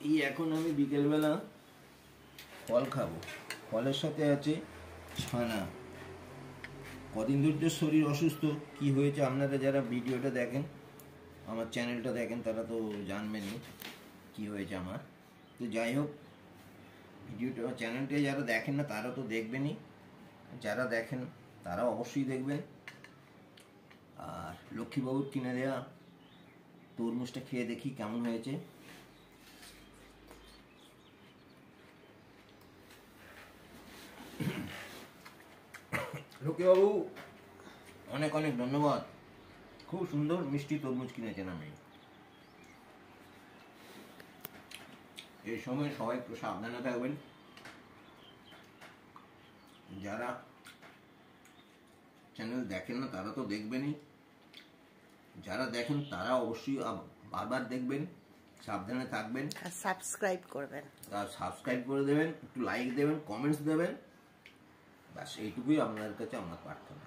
এই এখন আমি বিকেলবেলা ফল খাবো, ফলের সাথে আছে ছানা। কদিন ধরে শরীর অসুস্থ, কি হয়েছে আপনারা যারা ভিডিওটা দেখেন, আমার চ্যানেলটা দেখেন, তারা তো জানবেনই কি হয়েছে আমার। তো যাই হোক, ভিডিওটা চ্যানেলটা যারা দেখেন না তারা তো দেখবেনই, যারা দেখেন তারা অবশ্যই দেখবেন। আর লক্ষ্মীবাবুর কিনে দেওয়া তরমুজটা খেয়ে দেখি কেমন হয়েছে। লক্ষ্মীবাবু অনেক অনেক ধন্যবাদ, খুব সুন্দর মিষ্টি তরমুজ কিনেছেন। আমি এই সময় সবাই একটু সাবধানে থাকবেন, যারা চ্যানেল দেখেন না তারা তো দেখবেনই, যারা দেখেন তারা অবশ্যই বারবার দেখবেন, সাবধানে থাকবেন, আর সাবস্ক্রাইব করবেন, আর সাবস্ক্রাইব করে দেবেন, একটু লাইক দেবেন, কমেন্টস দেবেন, ব্যাস এইটুকুই আপনাদের কাছে আমার প্রার্থনা।